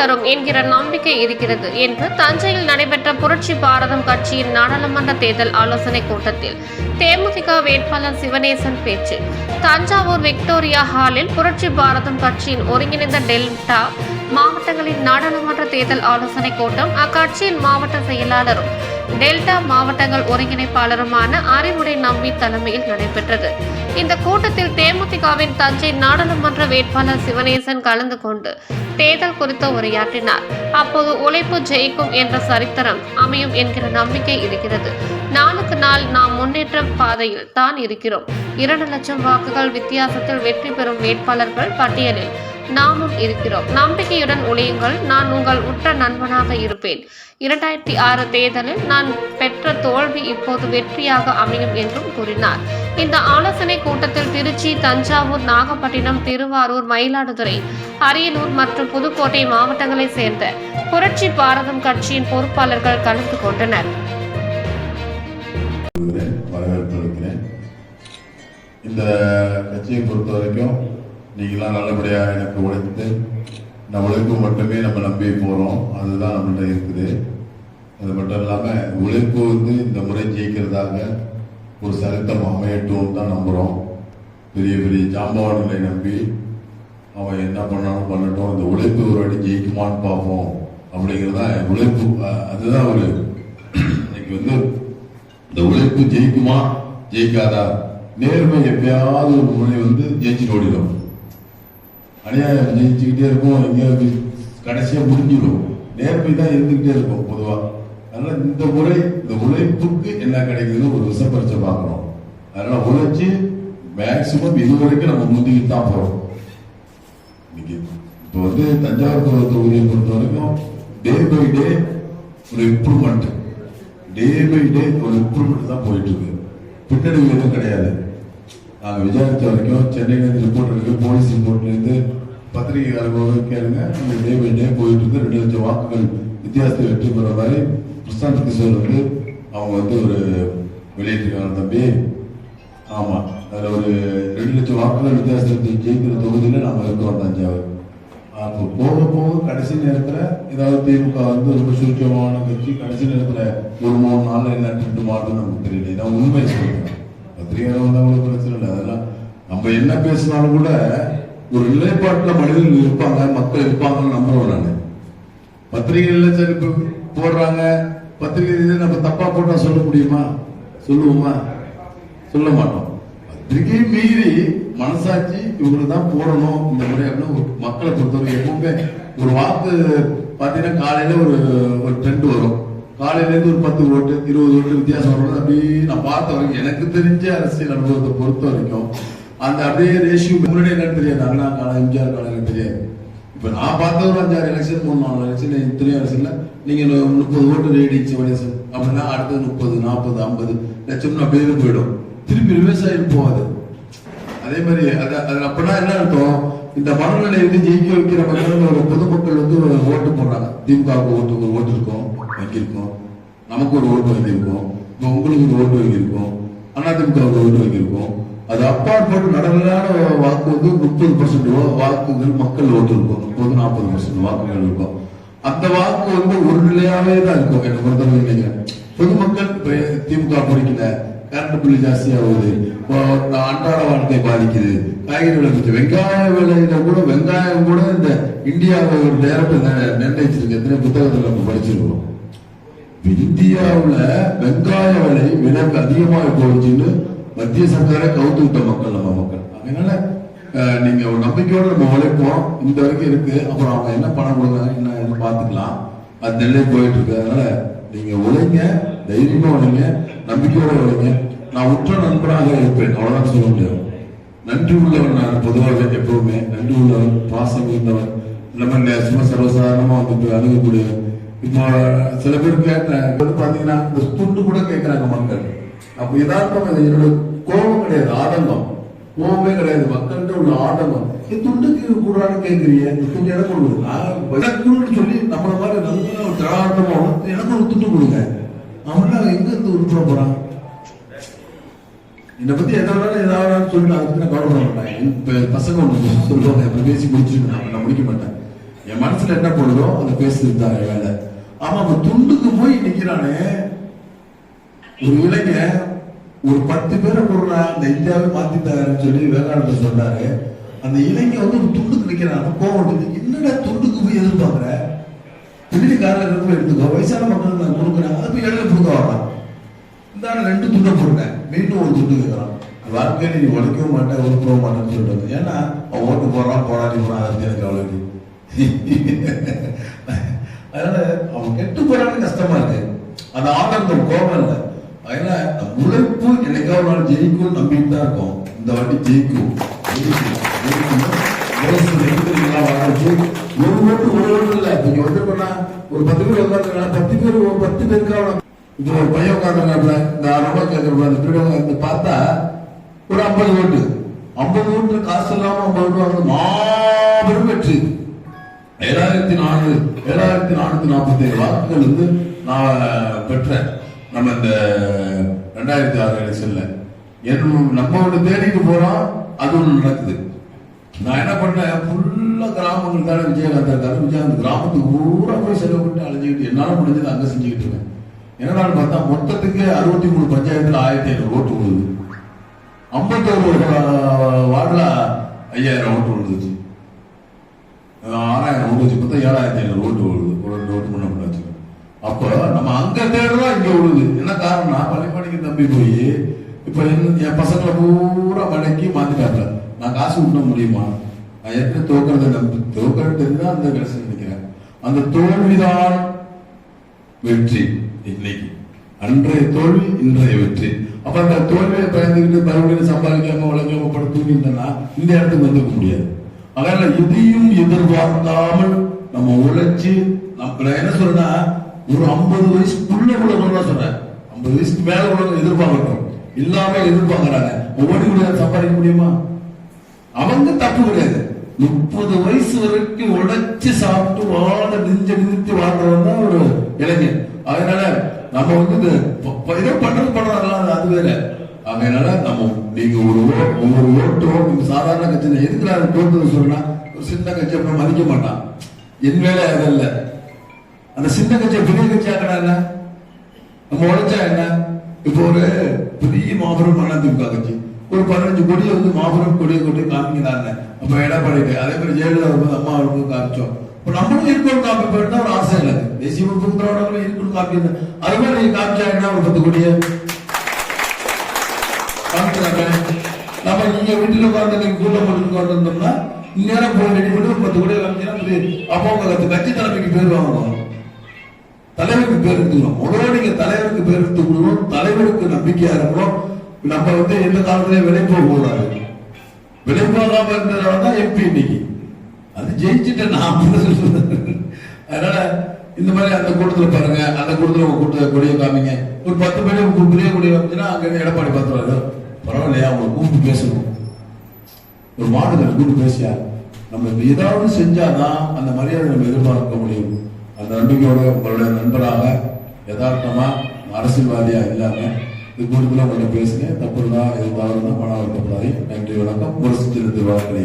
தரும் என்கிற நம்பிக்கை இருக்கிறது என்று தஞ்சையில் நடைபெற்ற புரட்சி பாரதம் கட்சியின் நாடாளுமன்ற தேர்தல் ஆலோசனை கூட்டத்தில் தேமுதிக வேட்பாளர் சிவனேசன் பேச்சு. தஞ்சாவூர் விக்டோரியா ஹாலில் புரட்சி பாரதம் கட்சியின் ஒருங்கிணைந்த டெல்டா மாவட்டங்களின் நாடாளுமன்ற தேர்தல் ஆலோசனை கூட்டம் அக்கட்சியின் மாவட்ட செயலாளரும் டெல்டா மாவட்டங்கள் ஒருங்கிணைப்பாளருமான அறிவுடை நம்பி தலைமையில் நடைபெற்றது. இந்த கூட்டத்தில் தேமுதிகவின் தஞ்சை நாடாளுமன்ற வேட்பாளர் சிவனேசன் கலந்து கொண்டு தேர்தல் குறித்து உரையாற்றினார். அப்போது உழைப்பு ஜெயிக்கும் என்ற சரித்திரம் அமையும் என்கிற நம்பிக்கை இருக்கிறது. நாளுக்கு நாள் நாம் முன்னேற்ற பாதையில் தான் இருக்கிறோம். 2 லட்சம் வாக்குகள் வித்தியாசத்தில் வெற்றி பெறும் வேட்பாளர்கள் பட்டியலில் நாமும் இருக்கிறோம். நம்பிக்கையுடன் உழையுங்கள். நான் உங்கள் உற்ற நண்பனாக இருப்பேன். 2006 தேர்தலில் நான் பெற்ற தோல்வி இப்போது வெற்றியாக அமையும் என்றும் கூறினார். இந்த ஆலோசனை கூட்டத்தில் திருச்சி, தஞ்சாவூர், நாகப்பட்டினம், திருவாரூர், மயிலாடுதுறை, அரியலூர் மற்றும் புதுக்கோட்டை மாவட்டங்களை சேர்ந்த புரட்சி பாரதம் கட்சியின் பொறுப்பாளர்கள் கலந்து கொண்டனர். இந்த கட்சியை பொறுத்த வரைக்கும் நீங்களாம் நல்லபடியாக எனக்கு உழைத்து நம்ம உழைப்பு மட்டுமே நம்ம நம்பி போகிறோம். அதுதான் நம்மள்ட்ட இருக்குது. அது மட்டும் இல்லாமல் உழைப்பு இந்த முறை ஜெயிக்கிறதாக ஒரு சரித்திரம் அமையட்டும் தான் நம்புகிறோம். பெரிய பெரிய ஜாம்பவான்களை நம்பி அவன் என்ன பண்ணாலும் பண்ணட்டும், இந்த உழைப்பு ஒரு வாட்டி ஜெயிக்குமான்னு பார்ப்போம் அப்படிங்கிறதான் உழைப்பு. அதுதான் ஒரு இன்னைக்கு இந்த உழைப்பு ஜெயிக்குமா ஜெயிக்காதா, நேர்மை எப்பயாவது ஒரு முறை ஜெயிச்சுட்டு ஓடிடும். அநியாயம் ஜெயிச்சுக்கிட்டே இருக்கும், எங்கேயாவது கடைசியாக முடிஞ்சிடும். நேர்மை தான் இருந்துக்கிட்டே இருக்கும் பொதுவாக. அதனால இந்த முறை இந்த உழைப்புக்கு என்ன கிடைக்குதுன்னு ஒரு விசப்பரிச்சை பார்க்கணும். அதனால உழைச்சி மேக்சிமம் இதுவரைக்கும் நம்ம முந்திக்கிட்டு தான் போறோம். இன்னைக்கு இப்போ தஞ்சாவூர் தொகுதியை பொறுத்த வரைக்கும் டே பை டே ஒரு இம்ப்ரூவ்மெண்ட், டே பை டே ஒரு இம்ப்ரூவ்மெண்ட் தான் போயிட்டு இருக்கு. பின்னடைவு எதுவும் கிடையாது. நாங்கள் விசாரித்த வரைக்கும் சென்னையிலேருந்து ரிப்போர்ட் இருக்கு, போலீஸ் ரிப்போர்ட்லேருந்து பத்திரிகையாளர்களோட கேளுங்க. நம்ம டே பை டே போயிட்டு இருக்கு. 2 லட்சம் வாக்குகள் வித்தியாசத்தை வெற்றி பெற மாதிரி பிரசாந்த் கிஷோர் அவங்க ஒரு வெளியிட்டிருக்காங்க தம்பி. ஆமாம், அதில் ஒரு 2 லட்சம் வாக்குகள் வித்தியாசத்தை ஜெயிக்கிற தொகுதியில் நாங்கள் இருக்கிறோம் தஞ்சாவூர். அப்போ போக போக கடைசி நேரத்தில் ஏதாவது திமுக ரொம்ப சுருக்கமான கட்சி கடைசி நேரத்தில் ஒரு 3 நாளில் என்ன ட்ரெண்ட் மாறுதுன்னு நமக்கு தெரியல. இதான் உண்மை சொல்லுங்க. பத்திரிகையாளர் வந்தவங்களுக்கு பிரச்சனை இல்லை. அதெல்லாம் நம்ம என்ன பேசினாலும் கூட ஒரு நிலைப்பாட்டில் மனிதர்கள் இருப்பாங்க, மக்கள் இருப்பாங்கன்னு நம்புறோம். நான் பத்திரிகைகளில் சரி போடுறாங்க, பத்திரிகை நம்ம தப்பா போட்டா சொல்ல முடியுமா? சொல்லுவோமா? சொல்ல மாட்டோம். பத்திரிகையை மீறி மனசாட்சி இவங்களுக்கு தான் போடணும் இந்த முறை அப்படின்னு மக்களை பொறுத்தவரை எப்பவுமே ஒரு வாக்கு பார்த்தீங்கன்னா காலையில ஒரு ட்ரெண்ட் வரும். காலையிலேருந்து ஒரு 10 ஓட்டு 20 ஓட்டு வித்தியாசம் வரும். அப்படியே நான் பார்த்த வரைக்கும் எனக்கு தெரிஞ்ச அரசியல் அனுபவத்தை பொறுத்த வரைக்கும் அந்த அப்படியே ரேஷியோ முன்னாடி என்னன்னு தெரியாது. அண்ணா காலம், எம்ஜிஆர் காலம் எனக்கு தெரியாது. இப்ப நான் பார்த்த ஒரு 5-6 எலெக்ஷன் 3-4 எலெக்ஷன் இத்தனை அரசியல்ல நீங்க 30 ஓட்டு ரேடிச்சு அப்படின்னா அடுத்தது 30, 40, 50 லட்சம் அப்படியே போயிடும். திருப்பி விவசாயம் போகாது. அதே மாதிரி அது அப்படின்னா என்ன அர்த்தம்? இந்த மனநிலை ஜெயிக்க வைக்கிற மக்கள் பொதுமக்கள் ஓட்டு போடுறாங்க. திமுகவுக்கு ஓட்டு இருக்கும், வங்கியிருக்கோம். நமக்கு ஒரு ஓட்டு வங்கியிருக்கோம், உங்களுக்கு ஒரு ஓட்டு வங்கியிருக்கோம், அதிமுகவுக்கு ஓட்டு வங்கியிருக்கோம். அது அப்பாற்பட்டு நடலான வாக்கு 30% வாக்குகள் மக்கள் ஓட்டு இருக்கும். 30-40% வாக்குகள் இருக்கும். அந்த வாக்கு ஒரு நிலையாவே தான் இருக்கும். என்ன பொறுத்தவரை பொதுமக்கள் திமுக பிடிக்கல, கரண்ட் பில்லு ஜாஸ்தியாகுது, அன்றாட வாழ்க்கை பாதிக்குது, காய்கறி விலை, வெங்காய விலையில கூட வெங்காயம் கூட இந்த இந்தியாவை ஒரு நேரத்தை நிர்ணயிச்சிருக்கு. எத்தனை புத்தகத்தில் நம்ம படிச்சிருக்கோம். இந்தியாவுல வெங்காய விலை அதிகமாக போச்சுன்னு மத்திய சர்க்காரை கவுத்து விட்ட மக்கள் நம்ம மக்கள். அதனால நீங்க ஒரு நம்பிக்கையோட நம்ம உழைப்போம். இந்த வரைக்கும் இருக்கு. அப்புறம் அவங்க என்ன பணம் கொடுக்குறாங்க என்ன பார்த்துக்கலாம். அது நெல்லை போயிட்டு இருக்கு. அதனால நீங்க உழைங்க, தைரியமா உழைங்க, நம்பிக்கையோட உழைங்க. நான் உற்ற நண்பனாக இருப்பேன், அவ்வளவுதான் சொல்ல முடியாது. நன்றி உள்ளவன் நான் பொதுவாக எப்பவுமே நன்றி உள்ளவன், பாசம் இருந்தவன், நம்ம சும்மா சர்வசாதாரணமா அணுகக்கூடிய. இப்போ சில பேர் கேட்டேன் பாத்தீங்கன்னா இந்த துண்டு கூட கேட்கிறாங்க மக்கள். அப்ப யதார்த்தம் என்னோட கோபம் கிடையாது, ஆதங்கம். கோபமே கிடையாது, மக்கள்கிட்ட உள்ள ஆதங்கம். துண்டுக்கு கூடான்னு கேட்கறீங்க, துண்டு எனக்கு கொடுக்குது சொல்லி நம்மள மாதிரி நல்ல ஒரு தராட்டமா எனக்கு ஒரு துண்டு கொடுங்க. அவனா எங்க இருந்து உருப்பட போறான்? என்னை பத்தி ஏதாவது சொல்லி நான் கவலைப்பட மாட்டேன். பசங்க ஒண்ணு சொல்லுவாங்க, பேசி முடிச்சுட்டு நான் முடிக்க மாட்டேன். என் மனசுல என்ன போடுதோ அதை பேசுறது தான் வேலை. ஆமா, அவன் துண்டுக்கு போய் நிக்கிறானே ஒரு இளைஞன், ஒரு 10 பேரை போடுறான், இந்த இந்தியாவை மாத்திட்டாருன்னு சொல்லி விவேகானந்தர் சொன்னாரு. அந்த இளைஞன் வந்து ஒரு துண்டுக்கு நிக்கிறான், கோவம், என்னடா துண்டுக்கு போய் எதிர்பார்க்கிற, திடீர்னு காரில் இருந்து எடுத்துக்கோ, வயசான மக்களுக்கு நான் கொடுக்குறேன், அதை போய் எழுத கொடுக்க வர்றான். இந்த 2 துண்டை போடுறேன், மீண்டும் ஒரு துண்டு கேட்கறான். வாழ்க்கையில நீ உழைக்கவும் மாட்டேன், உழைக்க மாட்டேன்னு சொல்லிட்டு, ஏன்னா அவன் ஓட்டு போடுறான், போராடி போறான், அதை எனக்கு அவ்வளவு. அதனால அவன் கெட்டு போறான்னு கஷ்டமா இருக்கு. அந்த ஆனந்தம் கோபம் இல்லை. அதனால உழைப்பு என்னைக்காவது நாள் ஜெயிக்கும் நம்பிட்டு தான் இருக்கும். இந்த வாட்டி ஜெயிக்கும். ஒரு ஓட்டு இல்லை. நீங்க வந்து பண்ணா ஒரு 10 பேர் உட்காந்துருக்காங்க, 10 பேருக்காக இது ஒரு பையன் உட்காந்துருக்காங்க. இந்த 6 ரூபாய் கேட்கறப்ப பார்த்தா ஒரு 50 ஓட்டு, 50 ஓட்டு காசு இல்லாம 50 ரூபாய் வந்து மாபெரும் வெற்றி. 7447 வாக்குகள் வந்து நான் பெற்றேன். நம்ம இந்த 2006 எலெக்ஷன்ல நம்ம ஒண்ணு தேடிட்டு போறோம், அது ஒண்ணு நடக்குது. நான் என்ன பண்ணேன், ஃபுல்லா கிராமங்கள் தானே விஜயகாந்த் இருக்காரு. விஜயகாந்த் கிராமத்துக்கு பூரா போய் செலவு பண்ணி அழைஞ்சிக்கிட்டு என்னால முடிஞ்சது அங்க செஞ்சுக்கிட்டு இருக்கேன். என்னடான்னு பார்த்தா மொத்தத்துக்கு 63 பஞ்சாயத்துல 1500 ஓட்டு விழுது. 51 வார்டுல 5000 ஓட்டு விழுந்துச்சு. 6000 ஓட்டு வச்சு பார்த்தா 7500 ஓட்டு விழுது. ஒரு 2 ஓட்டு முன்ன பண்ணாச்சு. அப்ப நம்ம அங்க தேடுறோம், இங்க விழுது. என்ன காரணம், பள்ளிப்பாடிக்கு தம்பி போய் இப்ப என் பசங்களை பூரா மடக்கி மாத்திட்டாப்ல. நான் காசு விட்ட முடியுமா? நான் எப்படி தோக்கிறது தெரிஞ்சா அந்த கடைசி நினைக்கிறேன். அந்த தோல்விதான் வெற்றி. இன்னைக்கு அன்றைய தோல்வி இன்றைய வெற்றி. அப்ப அந்த தோல்வியை பயந்துக்கிட்டு மறுபடியும் சம்பாதிக்காம உழைக்காம படுத்துக்கிட்டா இந்த இடத்துக்கு வந்துக்க முடியாது. அதனால இதையும் எதிர்பார்க்காமல் நம்ம உழைச்சு, நம்ம என்ன சொல்றேன்னா, ஒரு 50 வயசுக்குள்ள உள்ளவங்க சொல்றேன், 50 வயசுக்கு மேல உள்ளவங்க எதிர்பார்க்கணும். இல்லாம எதிர்பார்க்கறாங்க. ஓடி முடியாது, சம்பாதிக்க முடியுமா? அவங்க தப்பு கிடையாது. 30 வயசு வரைக்கும் உழைச்சு சாப்பிட்டு வாழ நிறுத்தி வாழ்றவன் தான் ஒரு இளைஞர். அதனால நம்ம வந்து ஏதோ பண்றாங்க, அது வேற. அதனால நம்ம நீங்க ஒவ்வொரு ஓட்டும் நீங்க சாதாரண கட்சி எதுக்குறாரு தோற்று சொல்றா, ஒரு சின்ன கட்சி அப்புறம் மதிக்க மாட்டான். என் வேலை அதல்ல. அந்த சின்ன கட்சியை பெரிய கட்சி ஆக்கடா என்ன, நம்ம உழைச்சா என்ன? இப்போ ஒரு பெரிய மாபெரும் அதிமுக கட்சி ஒரு 15 கோடியை வந்து மாபெரும் கொடியை காமிக்கிறாங்க. அப்ப எடப்பாடி அதே மாதிரி ஜெயலலிதா வரும்போது அம்மா அவர்களுக்கு காமிச்சோம். இப்ப நம்மளும் இருக்கணும் காப்பி போயிட்டு ஒரு ஆசை இல்லை. தேசிய முற்போக்கு இருக்கணும் காப்பி. அது மாதிரி நீங்க காமிச்சா என்ன, ஒரு 10 கோடியை காமிக்கிறாங்க. நம்ம நீங்க வீட்டுல உட்கார்ந்து நீங்க கூட்ட போட்டு இருந்தோம்னா இந்நேரம் போய் ரெடி பண்ணி ஒரு 10 கோடியை காமிச்சா அப்போ உங்க கட்சி தலைமைக்கு பேர் வாங்கணும், தலைவருக்கு பேர் எடுத்துக்கணும். முதல்ல நீங்க தலைவருக்கு பேர் எடுத்துக்கணும், தலைவருக்கு நம்பிக்கையா இருக்கணும். நம்ம வந்து எந்த காலத்திலயும் விலை போக கூடாது. விலை போகாம இருந்ததான் எம்பி இன்னைக்கு அது ஜெயிச்சுட்டு நான் சொல்றேன். அதனால இந்த மாதிரி அந்த கூட்டத்துல பாருங்க, அந்த கூட்டத்துல உங்க கூட்ட கொடியை காமிங்க. ஒரு 10 பேர் பெரிய கொடியை காமிச்சுன்னா அங்க இருந்து எடப்பாடி பார்த்துருவாரு. பரவாயில்லையா, அவங்க கூப்பிட்டு பேசணும். ஒரு மாடுகள் கூப்பிட்டு பேசியா நம்ம ஏதாவது செஞ்சாதான் அந்த மரியாதை நம்ம எதிர்பார்க்க முடியும். அந்த நம்பிக்கையோட உங்களுடைய நண்பராக யதார்த்தமா அரசியல்வாதியா இல்லாம இது கூட்டத்தில் உங்கள்கிட்ட பேசுங்க. தப்பு தான், எது தவறுனா பணம் வைக்கப்படாது. நன்றி, வணக்கம். ஒரு சித்திரத்தில் வாழ்க்கை.